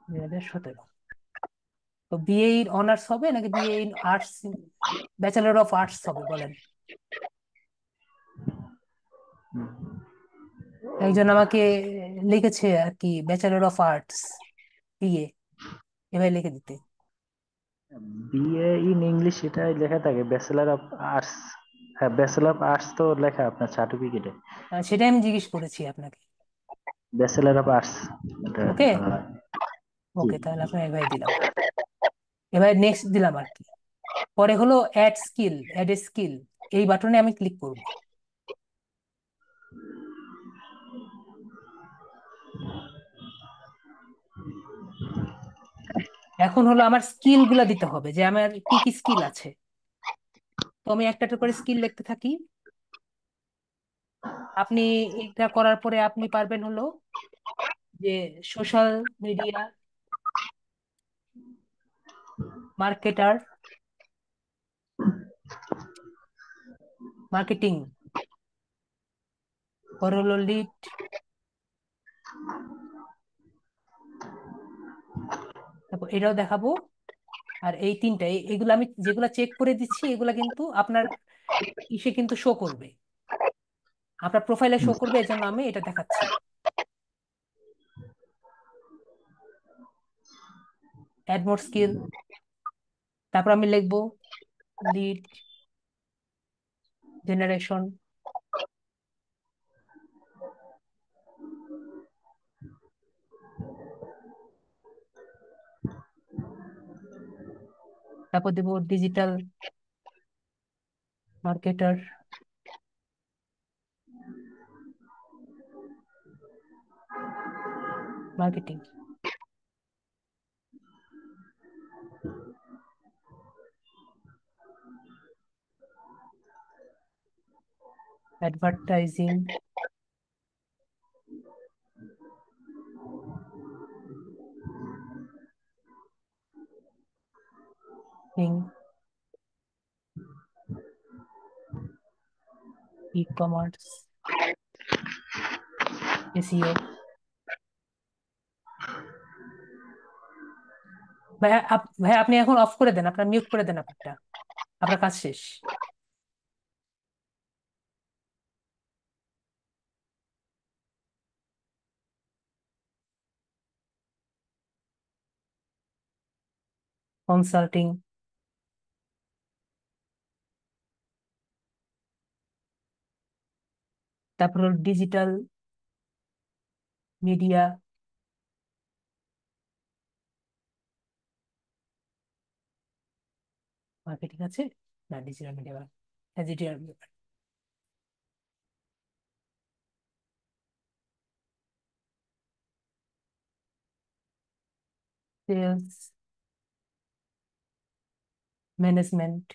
2017। তো বিএ ইন অনার্স হবে নাকি BA in arts, bachelor of arts হবে বলেন? একজন আমাকে লিখেছে আর কি, ব্যাচেলর অফ আর্টস বিএ, এভাবে লিখে দিতে।
বিএ ইন ইংলিশ এটাই লেখা থাকে, ব্যাচেলার অফ আর্টস। হ্যাঁ, ব্যাচেলার অফ আর্টস তো লেখা আপনার সার্টিফিকেটে।
সেটাই আমি জিজ্ঞেস করেছি আপনাকে।
ব্যাচেলার অফ আর্টস এটা
ওকে।
বলা হয়। জি।
ওকে, তাহলে আপনার এভাবে দিলাম। এবার নেক্সট দিলাম আর কি। পরে হলো অ্যাড স্কিল, অ্যাড স্কিল, এই বাটনে আমি ক্লিক করব। এখন হলো আমার স্কিল গুলা দিতে হবে, যে আমার কি কি স্কিল আছে। তো আমি একটা একটা করে স্কিল লিখতে থাকি। আপনি এটা করার পরে আপনি পারবেন হলো যে সোশ্যাল মিডিয়া মার্কেটার, মার্কেটিং, পরে হলো লিড, তারপর এটাও দেখাবো। আর এই তিনটা, এগুলো আমি যেগুলা চেক করে দিচ্ছি, এগুলা কিন্তু আপনার ইসে কিন্তু শো করবে। আপনার প্রোফাইলে শো করবে, এই জন্য আমি এটা দেখাচ্ছি। অ্যাড মোর স্কিল, তারপর আমি লিখবো লিড জেনারেশন, তারপর দেবো digital marketer marketing, advertising, e commerce, SEO. ভাই আপনি এখন অফ করে দেন, আপনার মিউট করে দেন আপনারটা, আপনার কাজ শেষ। কনসাল্টিং, তারপর ডিজিটাল মিডিয়া মার্কেটিং আছে, না ডিজিটাল মিডিয়া, হ্যাঁ ডিজিটাল সেলস ম্যানেজমেন্ট,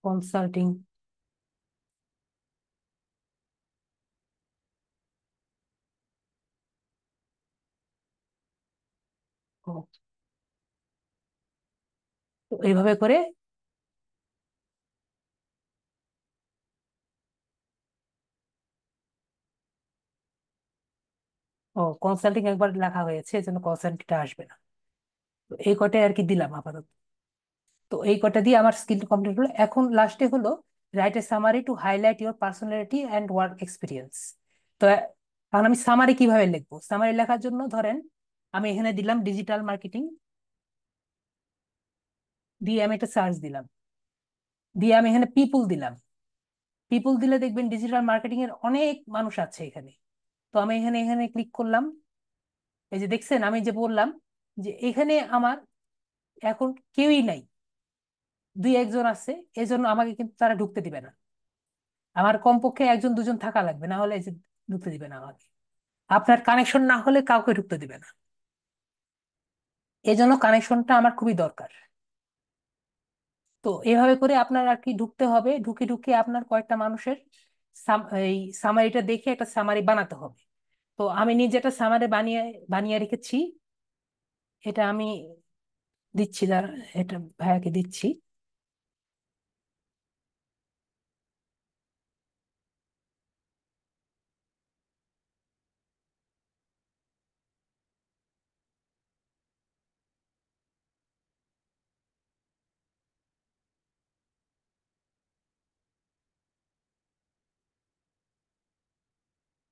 কনসাল্টিং, তো এইভাবে করে। ও, কনসাল্টিং একবার লেখা হয়েছে, এই জন্য কনসাল্টিংটা আসবে না। তো এই কটাই আর কি দিলাম আপাতত। তো এই কটা দিয়ে আমার স্কিল কমপ্লিট হলো। এখন লাস্টে হলো write a summary to highlight your personality and work experience. তো এখন আমি সামারি কিভাবে লিখবো? সামারি লেখার জন্য ধরেন আমি এখানে দিলাম ডিজিটাল মার্কেটিং, দিয়ে আমি একটা সার্চ দিলাম, দিয়ে আমি এখানে পিপুল দিলাম। পিপুল দিলে দেখবেন ডিজিটাল মার্কেটিং এর অনেক মানুষ আছে এখানে। তো আমি এখানে এখানে ক্লিক করলাম। এই যে দেখছেন, আমি যে বললাম যে এখানে আমার এখন কেউই নাই, দুই একজন আছে, এজন্য আমাকে কিন্তু তারা ঢুকতে দিবে না। আমার কমপক্ষে একজন দুজন থাকা লাগবে, না হলে এই যে ঢুকতে দিবে না আমাকে। আপনার কানেকশন না হলে কাউকে ঢুকতে দিবে না। এজন্য কানেকশনটা আমার খুবই দরকার। তো এভাবে করে আপনার আর কি ঢুকতে হবে, ঢুকে ঢুকে আপনার কয়েকটা মানুষের এই সামারিটা দেখে একটা সামারি বানাতে হবে। তো আমি নিজে একটা সামারি বানিয়ে বানিয়ে রেখেছি, এটা আমি দিচ্ছি, দাঁড়া, এটা ভাইয়াকে দিচ্ছি।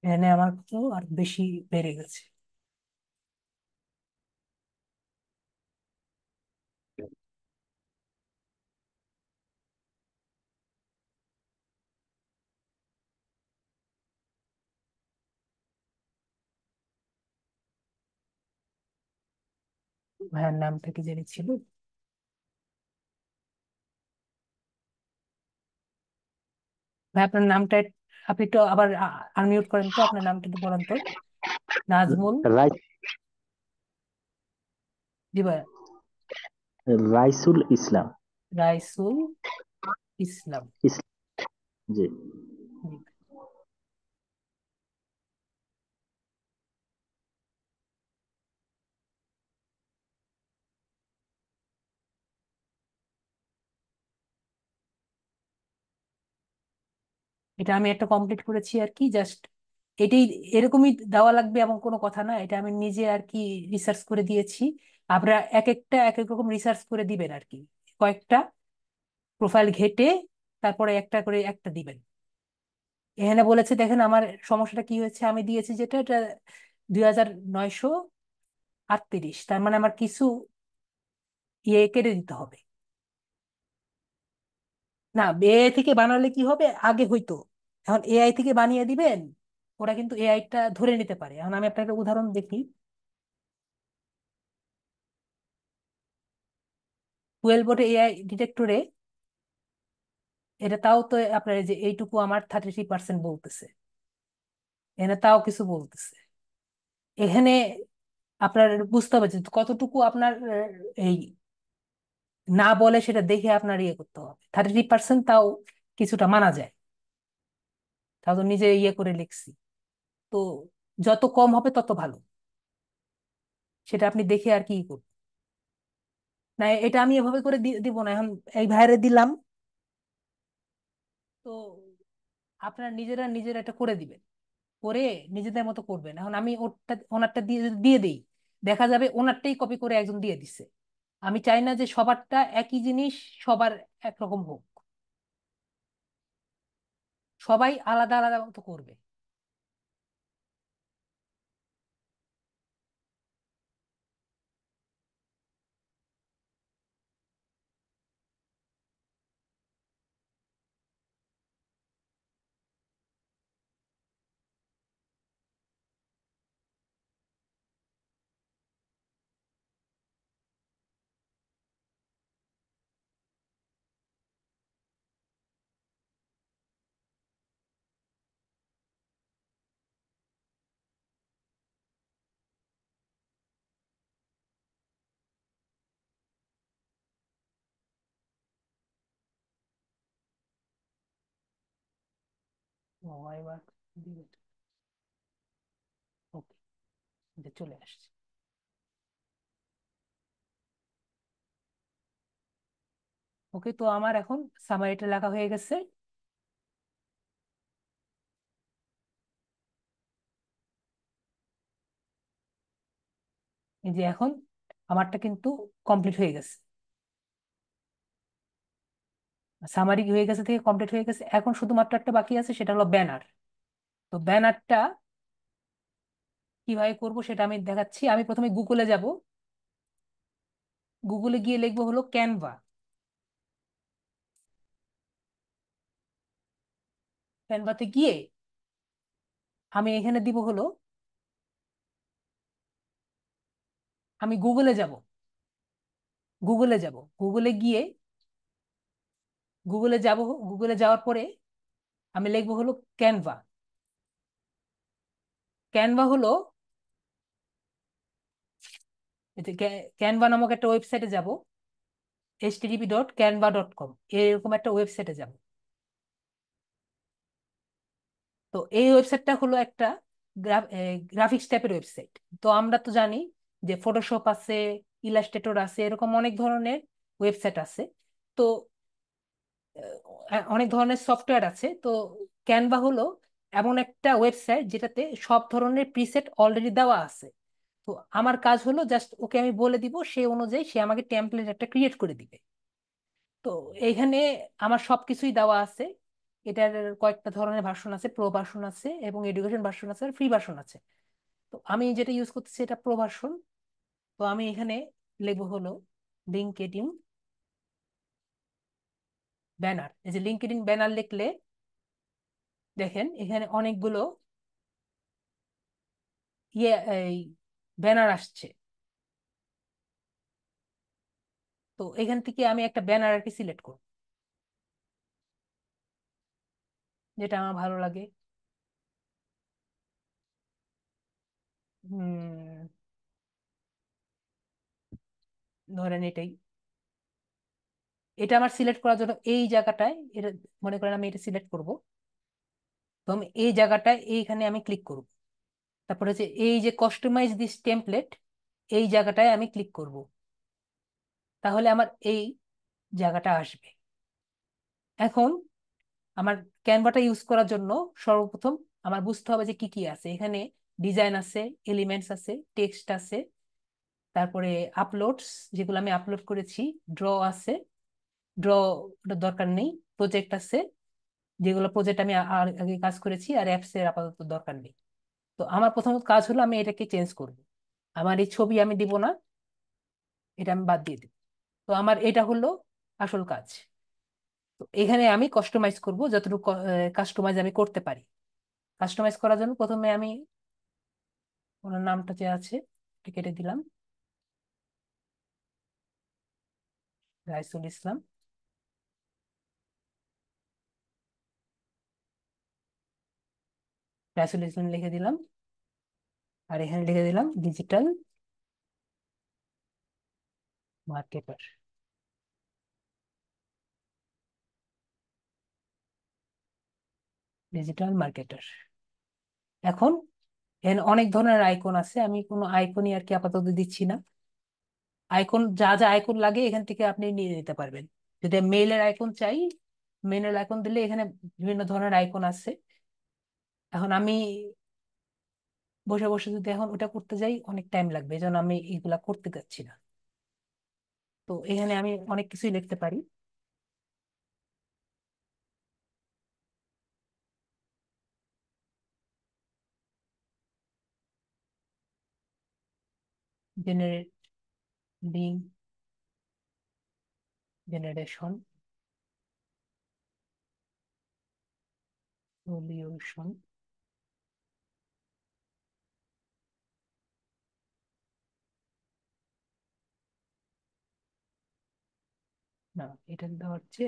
এখানে আমার তো আর বেশি বেড়ে গেছে। ভাইয়ার নামটা কি জানি ছিল? ভাই আপনার নামটা আপনি একটু আবার আনমিউট করেন তো, আপনার নামটা একটু বলেন তো। নাজমুল।
রাই
জি ভাইয়া।
রাইসুল ইসলাম।
রাইসুল ইসলাম।
ইসলাম, জি।
জি। এটা আমি একটা কমপ্লিট করেছি আর কি, জাস্ট এটাই, এরকমই দেওয়া লাগবে এমন কোনো কথা না, এটা আমি নিজে আর কি রিসার্চ করে দিয়েছি। আপনারা এক একটা এক এক রকম রিসার্চ করে দিবেন আর কি, কয়েকটা প্রোফাইল ঘেটে তারপরে একটা করে একটা দিবেন। এখানে বলেছে দেখেন আমার সমস্যাটা কি হয়েছে, আমি দিয়েছি যেটা এটা 2938, তার মানে আমার কিছু ইয়ে কেটে দিতে হবে। না, এআই থেকে বানালে কি হবে, আগে হইতো, এখন এআই থেকে বানিয়ে দিবেন, ওরা কিন্তু এআইটা ধরে নিতে পারে। এখন আমি আপনাকে একটা উদাহরণ দেখি। 12 বোর্ডে এআই ডিটেক্টরে, এটা তাও তো আপনার এই যে এইটুকু আমার 33% বলতেছে, এখানে তাও কিছু বলতেছে। এখানে আপনার বুঝতে হবে যে কতটুকু আপনার এই না বলে সেটা দেখে আপনার ইয়ে করতে হবে। 33% তাও কিছুটা মানা যায়, তাও তো নিজে ইয়ে করে লিখছি। তো যত কম হবে তত ভালো, সেটা আপনি দেখে আর কি করবেন। না, এটা আমি এভাবে করে দিব না, এখন এই ভাইরে দিলাম। তো আপনারা নিজেরা নিজেরা এটা করে দিবেন, করে নিজেদের মতো করবেন। এখন আমি ওরটা ওনারটা দিয়ে যদি দিয়ে দিই, দেখা যাবে ওনারটাই কপি করে একজন দিয়ে দিছে। আমি চাই না যে সবারটা একই জিনিস সবার একরকম হোক, সবাই আলাদা আলাদা মতো করবে। ও, এবার দিবে। ওকে, যে চলে আসছে। ওকে, তো আমার এখন সামারিটা লেখা হয়ে গেছে। এই যে এখন আমারটা কিন্তু কমপ্লিট হয়ে গেছে, সামারি হয়ে গেছে থেকে কমপ্লিট হয়ে গেছে। এখন শুধুমাত্র একটা বাকি আছে, সেটা হলো ব্যানার। তো ব্যানারটা কিভাবে করব সেটা আমি দেখাচ্ছি। আমি প্রথমে গুগলে যাব, গুগলে গিয়ে লিখবো হলো ক্যানভা। ক্যানভাতে গিয়ে আমি এখানে দিব হলো, আমি গুগলে যাব, গুগলে যাব, গুগলে গিয়ে, গুগলে যাব, গুগলে যাওয়ার পরে আমি লিখবো হলো ক্যানভা। ক্যানভা হলো, এতে ক্যানভা নামক একটা ওয়েবসাইটে যাব, http.canva.com, এরকম একটা ওয়েবসাইটে যাব। তো এই ওয়েবসাইটটা হলো একটা গ্রাফিক্স টাইপের ওয়েবসাইট। তো আমরা তো জানি যে ফটোশপ আছে, ইলাস্ট্রেটর আছে, এরকম অনেক ধরনের ওয়েবসাইট আছে। তো অনেক ধরনের সফটওয়্যার আছে। তো ক্যানভা হলো এমন একটা ওয়েবসাইট যেটাতে সব ধরনের প্রিসেট অলরেডি দেওয়া আছে। তো আমার কাজ হলো জাস্ট ওকে আমি বলে দিব, সেই অনুযায়ী সে আমাকে টেমপ্লেট একটা ক্রিয়েট করে দিবে। তো এইখানে আমার সবকিছুই দেওয়া আছে। এটার কয়েকটা ধরনের ভার্সন আছে, প্রো ভার্সন আছে এবং এডুকেশন ভার্সন আছে আর ফ্রি ভার্সন আছে। তো আমি যেটা ইউজ করতেছি এটা প্রো ভার্সন। তো আমি এখানে লিখবো হলো লিঙ্কডইন ব্যানার। এই যে লিঙ্কডইন ব্যানার লিখলে দেখেন এখানে অনেকগুলো ইয়ে এই ব্যানার আসছে। তো এখান থেকে আমি একটা ব্যানার আর কি সিলেক্ট করব, যেটা আমার ভালো লাগে। হুম, ধরেন এটাই, এটা আমার সিলেক্ট করার জন্য এই জায়গাটায় এটা, মনে করেন আমি এটা সিলেক্ট করব। তো আমি এই জায়গাটায় এইখানে আমি ক্লিক করব। তারপরে হচ্ছে এই যে কাস্টমাইজ দিস টেমপ্লেট, এই জায়গাটায় আমি ক্লিক করব। তাহলে আমার এই জায়গাটা আসবে। এখন আমার ক্যানভাটা ইউজ করার জন্য সর্বপ্রথম আমার বুঝতে হবে যে কি কি আছে এখানে। ডিজাইন আছে, এলিমেন্টস আছে, টেক্সট আছে, তারপরে আপলোডস, যেগুলো আমি আপলোড করেছি। ড্র আছে, ড্র ওটা দরকার নেই। প্রজেক্ট আছে, যেগুলো প্রজেক্ট আমি আগে কাজ করেছি। আর অ্যাপস এর আপাতত দরকার নেই। তো আমার প্রথম কাজ হলো আমি এটাকে চেঞ্জ করব। আমার এই ছবি আমি দিব না, এটা আমি বাদ দিয়ে দিব। তো আমার এটা হলো আসল কাজ। তো এখানে আমি কাস্টমাইজ করব যতটুকু কাস্টমাইজ আমি করতে পারি। কাস্টমাইজ করার জন্য প্রথমে আমি ওনার নামটা যে আছে এটা কেটে দিলাম, রাইসুল ইসলাম। রাইসুল ইসলাম লিখে দিলাম। আর এখানে লিখে দিলাম ডিজিটাল মার্কেটার। Digital marketer. এখন এখানে অনেক ধরনের আইকন আছে, আমি কোনো আইকনই আর কি আপাতত দিচ্ছি না। আইকন যা যা আইকন লাগে এখান থেকে আপনি নিয়ে নিতে পারবেন। যদি মেইলের আইকন চাই, মেইলের আইকন দিলে এখানে বিভিন্ন ধরনের আইকন আছে। এখন আমি বসে বসে যদি এখন ওটা করতে যাই অনেক টাইম লাগবে, এই জন্য আমি এগুলা করতে যাচ্ছি না। তো এখানে আমি অনেক কিছুই লিখতে পারি। Generate link generation solution. না, এটা দেওয়া হচ্ছে।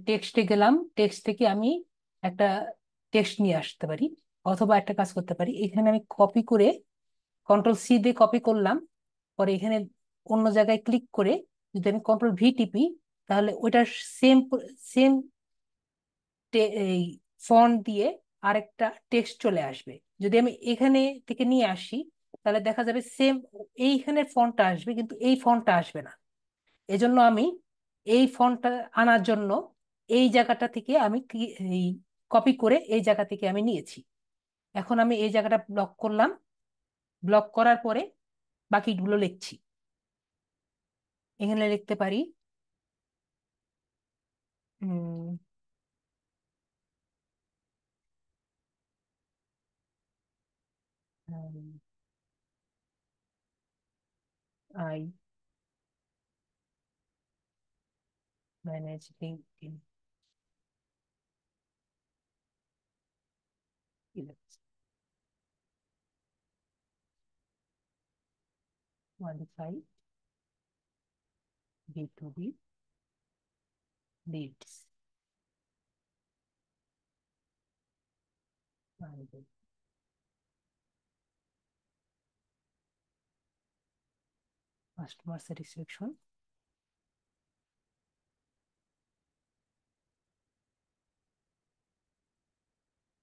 টেক্সটে গেলাম, টেক্সট থেকে আমি একটা টেক্সট নিয়ে আসতে পারি। অথবা একটা কাজ করতে পারি, এখানে আমি কপি করে কন্ট্রোল সি দিয়ে কপি করলাম। পরে এখানে অন্য জায়গায় ক্লিক করে যদি আমি কন্ট্রোল ভি টিপি, তাহলে ওইটার সেম সেম এই ফন্ট দিয়ে আরেকটা টেক্সট চলে আসবে। যদি আমি এখানে থেকে নিয়ে আসি, তাহলে দেখা যাবে সেম এইখানের ফন্টটা আসবে, কিন্তু এই ফন্টটা আসবে না। এজন্য আমি এই ফন্টটা আনার জন্য এই জায়গাটা থেকে আমি এই কপি করে এই জায়গা থেকে আমি নিয়েছি। এখন আমি এই জায়গাটা ব্লক করলাম। ব্লক করার পরে বাকিগুলো লিখছি। এখানে লিখতে পারি I manage LinkedIn, modify B to B leads. Customer satisfaction,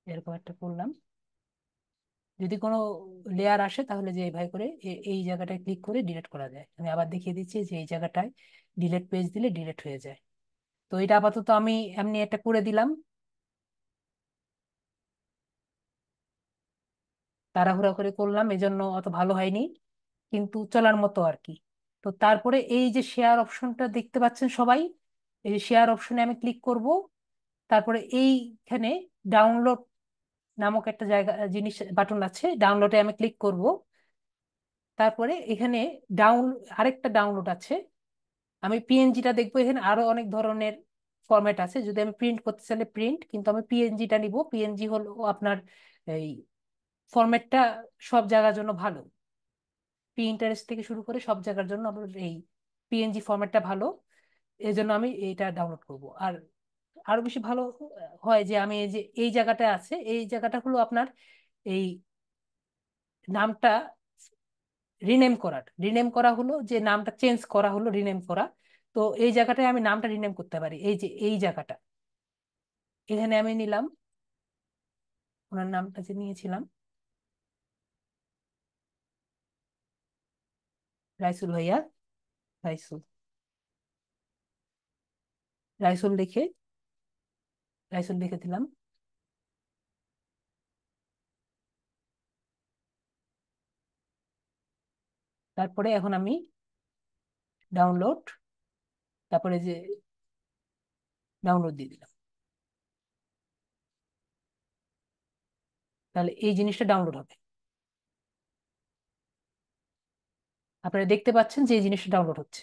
এরকম একটা করলাম। যদি কোনো লেয়ার আসে তাহলে যে ভাই করে এই জায়গাটায় ক্লিক করে ডিলিট করা যায়। আমি আবার দেখিয়ে দিচ্ছি যে এই জায়গাটায় ডিলিট পেজ দিলে ডিলিট হয়ে যায়। তো এটা আপাতত আমি এমনি একটা করে দিলাম, তাড়াহুড়া করে করলাম, এজন্য অত ভালো হয়নি, কিন্তু চলার মতো আর কি। তো তারপরে এই যে শেয়ার অপশনটা দেখতে পাচ্ছেন সবাই, এই শেয়ার অপশনে আমি ক্লিক করব। তারপরে এইখানে ডাউনলোড নামক একটা জায়গা জিনিস বাটন আছে, ডাউনলোডে আমি ক্লিক করব। তারপরে এখানে ডাউন আরেকটা ডাউনলোড আছে, আমি পিএনজিটা দেখবো। এখানে আরো অনেক ধরনের ফরম্যাট আছে, যদি আমি প্রিন্ট করতে চাইলে প্রিন্ট, কিন্তু আমি পিএনজিটা নিব। পিএনজি হলো আপনার এই ফরম্যাটটা সব জায়গার জন্য ভালো, পিন্টারেস্ট থেকে শুরু করে সব জায়গার জন্য আমার এই পিএনজি ফরম্যাটটা ভালো। এই জন্য আমি এইটা ডাউনলোড করব। আর আরো বেশি ভালো হয় যে আমি এই যে এই জায়গাটা আছে, এই জায়গাটা হলো আপনার এই নামটা রিনেম করা হলো, যে নামটা চেঞ্জ করা হলো, রিনেম করা। তো এই জায়গাটায় আমি নামটা রিনেম করতে পারি, এই যে এই জায়গাটা এখানে আমি নিলাম ওনার নামটা যে নিয়েছিলাম, রাইসুল ভাইয়া, রাইসুল, রাইসুল লিখে রাইসুল লিখে দিলাম। তারপরে এখন আমি ডাউনলোড, তারপরে যে ডাউনলোড দিয়ে দিলাম, তাহলে এই জিনিসটা ডাউনলোড হবে। আপনারা দেখতে পাচ্ছেন যে এই জিনিসটা ডাউনলোড হচ্ছে।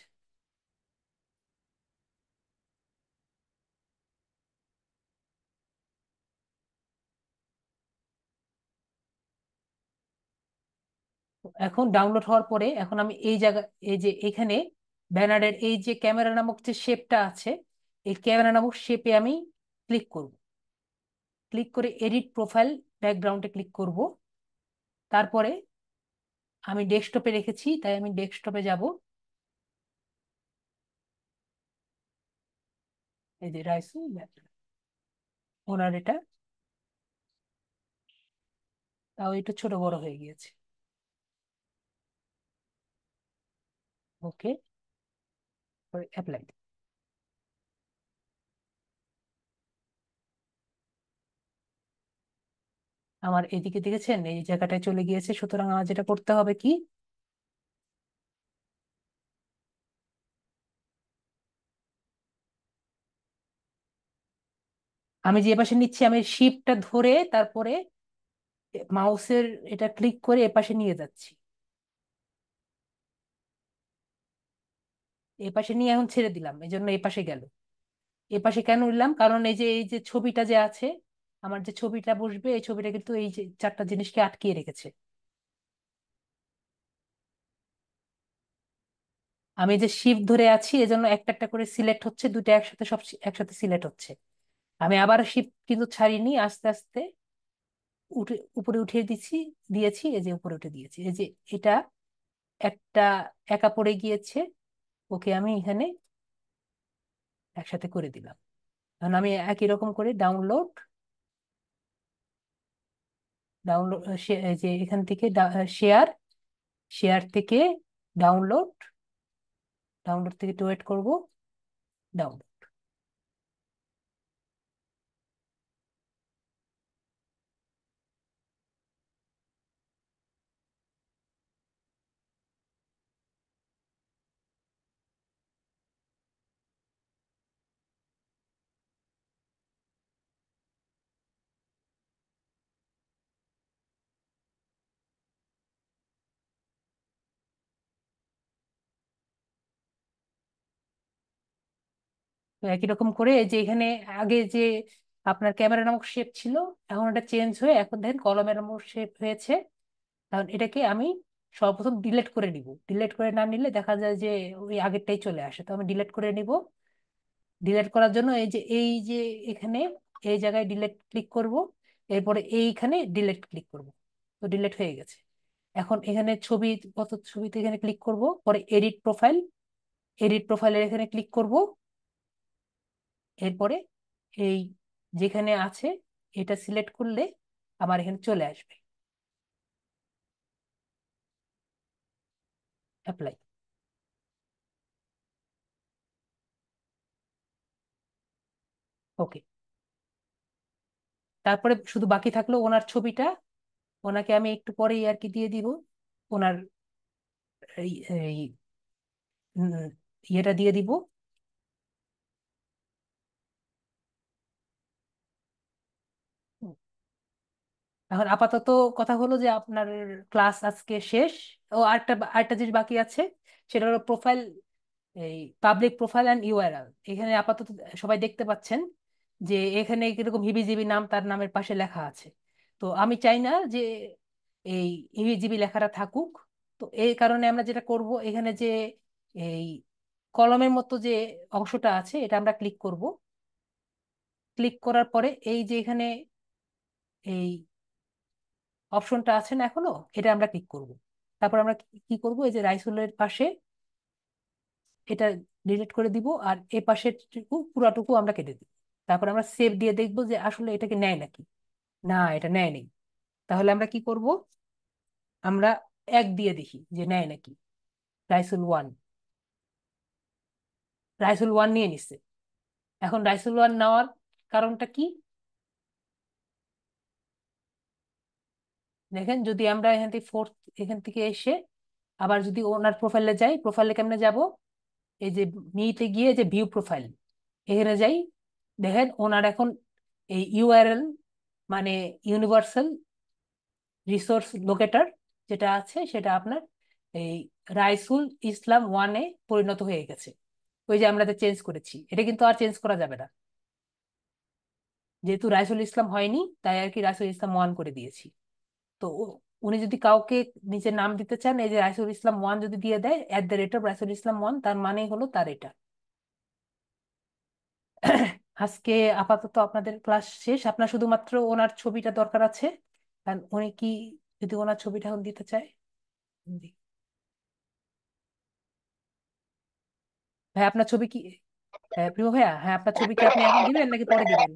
তো এখন ডাউনলোড হওয়ার পরে এখন আমি এই জায়গা, এই যে এখানে ব্যানারের এই যে ক্যামেরা নামক যে শেপটা আছে, এই ক্যামেরা নামক শেপে আমি ক্লিক করব। ক্লিক করে এডিট প্রোফাইল ব্যাকগ্রাউন্ডে ক্লিক করব। তারপরে আমি ডেস্কটপে রেখেছি, তাই আমি ডেস্কটপে যাব। এই যে রাইসু ওনার এটা, তাও একটু ছোট বড় হয়ে গিয়েছে। ওকে, অ্যাপ্লাই। আমার এদিকে দেখেছেন এই জায়গাটায় চলে গিয়েছে, সুতরাং আমার যেটা করতে হবে কি, আমি যে পাশে নিচ্ছি আমি শিপটা ধরে তারপরে মাউসের এটা ক্লিক করে এপাশে নিয়ে যাচ্ছি। এপাশে নিয়ে এখন ছেড়ে দিলাম, এই জন্য এপাশে গেল। এপাশে কেন নিলাম, কারণ এই যে ছবিটা যে আছে, আমার যে ছবিটা বসবে, এই ছবিটা কিন্তু এই যে চারটা জিনিসকে আটকিয়ে রেখেছে। আমি যে শিফট ধরে আছি এজন্য একটা একটা করে সিলেক্ট হচ্ছে, দুটো একসাথে, সব একসাথে সিলেক্ট হচ্ছে। আমি আবার শিফট কিন্তু ছাড়িনি, আস্তে আস্তে উপরে উঠিয়ে দিয়েছি, এই যে উপরে উঠে দিয়েছি, এই যে এটা একটা একা পড়ে গিয়েছে, ওকে আমি এখানে একসাথে করে দিলাম। কারণ আমি একই রকম করে ডাউনলোড, ডাউনলোড যে এখান থেকে শেয়ার, শেয়ার থেকে ডাউনলোড, ডাউনলোড থেকে একটু ওয়েট করবো, ডাউনলোড। তো একই রকম করে এই যে এখানে আগে যে আপনার ক্যামেরা নামক শেপ ছিল, এখন এটা চেঞ্জ হয়ে এখন দেখেন কলমের নামক শেপ হয়েছে। কারণ এটাকে আমি সর্বপ্রথম ডিলিট করে নিব, ডিলিট করে না নিলে দেখা যায় যে ওই আগেরটাই চলে আসে, তো আমি ডিলিট করে নিব। ডিলিট করার জন্য এই যে এখানে এই জায়গায় ডিলিট ক্লিক করব। এরপরে এইখানে ডিলিট ক্লিক করব। তো ডিলিট হয়ে গেছে। এখন এখানে ছবি, কত ছবিতে এখানে ক্লিক করব, পরে এডিট প্রোফাইল, এডিট প্রোফাইলের এখানে ক্লিক করব। এরপরে এই যেখানে আছে এটা সিলেক্ট করলে আমার এখানে চলে আসবে অ্যাপ্লাই। ওকে। তারপরে শুধু বাকি থাকলো ওনার ছবিটা। ওনাকে আমি একটু পরেই আর কি দিয়ে দিব ওনার এই এই, উম, ইয়েটা দিয়ে দিব। এখন আপাতত কথা হলো যে আপনার ক্লাস আজকে শেষ। ও আরেকটা আরেকটা জিনিস বাকি আছে, সেটা হলো প্রোফাইল, এই পাবলিক প্রোফাইল অ্যান্ড ইউআরএল। এখানে আপাতত সবাই দেখতে পাচ্ছেন যে এখানে কিরকম হিবিজিবি নাম তার নামের পাশে লেখা আছে। তো আমি চাই না যে এই হিবিজিবি লেখাটা থাকুক। তো এই কারণে আমরা যেটা করব, এখানে যে এই কলমের মতো যে অংশটা আছে এটা আমরা ক্লিক করব। ক্লিক করার পরে এই যে এখানে এই অপশনটা আছে না এখনো, এটা আমরা ক্লিক করব। তারপর আমরা কি কি করব, এই যে রাইসুলের পাশে এটা ডিলিট করে দিব, আর এ পাশের পুরাটুকু আমরা কেটে দিব। তারপর আমরা সেভ দিয়ে দেখবো যে আসলে এটাকে নেয় নাকি। না, এটা নেয় নেই। তাহলে আমরা কি করব, আমরা এক দিয়ে দেখি যে নেয় নাকি। রাইসুল ওয়ান, রাইসুল ওয়ান নিয়ে নিচ্ছে। এখন রাইসুল ওয়ান নেওয়ার কারণটা কি, দেখেন যদি আমরা এখান থেকে ফোর্থ, এখান থেকে এসে আবার যদি ওনার প্রোফাইলে যাই, প্রোফাইলে কেমনে যাব, এই যে মিতে গিয়ে যে ভিউ প্রোফাইল এখানে যাই। দেখেন ওনার এখন এই ইউআরএল মানে ইউনিভার্সাল রিসোর্স লোকেটর যেটা আছে সেটা আপনার এই রাইসুল ইসলাম ওয়ানে পরিণত হয়ে গেছে। ওই যে আমরা চেঞ্জ করেছি, এটা কিন্তু আর চেঞ্জ করা যাবে না। যেহেতু রাইসুল ইসলাম হয়নি তাই আর কি রাইসুল ইসলাম ওয়ান করে দিয়েছি। তো উনি যদি কাউকে নিজের নাম দিতে চান, এই যে রাইসুল ইসলাম ওয়ান যদি দিয়ে দেয় @, রাইসুল ইসলাম ওয়ান, তার মানেই হলো তার এটা। আজকে আপাতত আপনাদের ক্লাস শেষ। আপনার শুধুমাত্র ওনার ছবিটা দরকার আছে, কারণ উনি কি, যদি ওনার ছবিটা এখন দিতে চায়। জি। ভাই আপনার ছবি কি, প্রিয় ভাইয়া, হ্যাঁ আপনার ছবি কি আপনি এখন দিবেন নাকি পরে দিবেন?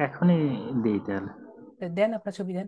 এখনই দিই তাহলে।
দেন আপনার ছবি দেন।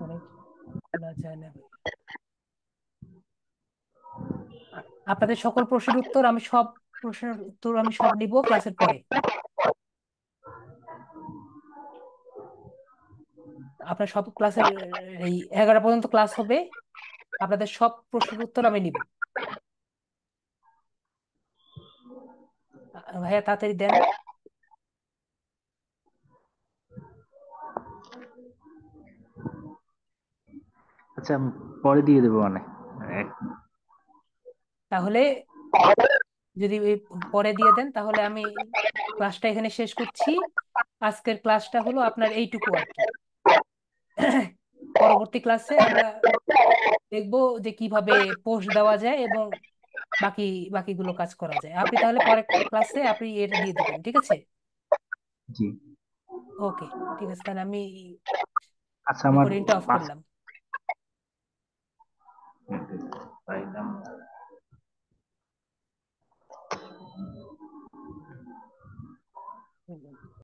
অনেক খোলা যায় না ভাই। আপনাদের সকল প্রশ্নের উত্তর আমি সব, প্রশ্নের উত্তর আমি সব নিব ক্লাসের পরে। আপনার সব ক্লাসের এই 11 পর্যন্ত ক্লাস হবে, আপনাদের সব প্রশ্নের উত্তর আমি নিব। ভাইয়া তাড়াতাড়ি দেন।
আচ্ছা, আমি পরে দিয়ে দেবো মানে এক-
তাহলে যদি এই পরে দিয়ে দেন তাহলে আমি ক্লাসটা এখানে শেষ করছি। আজকের ক্লাসটা হলো আপনার এইটুকু আর কি। পরবর্তী ক্লাসে আমরা দেখবো যে কিভাবে পোস্ট দেওয়া যায় এবং বাকি বাকিগুলো কাজ করা যায়। আপনি তাহলে পরের ক্লাসে আপনি এটা দিয়ে দিবেন, ঠিক আছে?
জি।
ওকে, ঠিক আছে, তাহলে আমি
আচ্ছা, আমার
রেকর্ডিংটা অফ
পাঁচ
করলাম।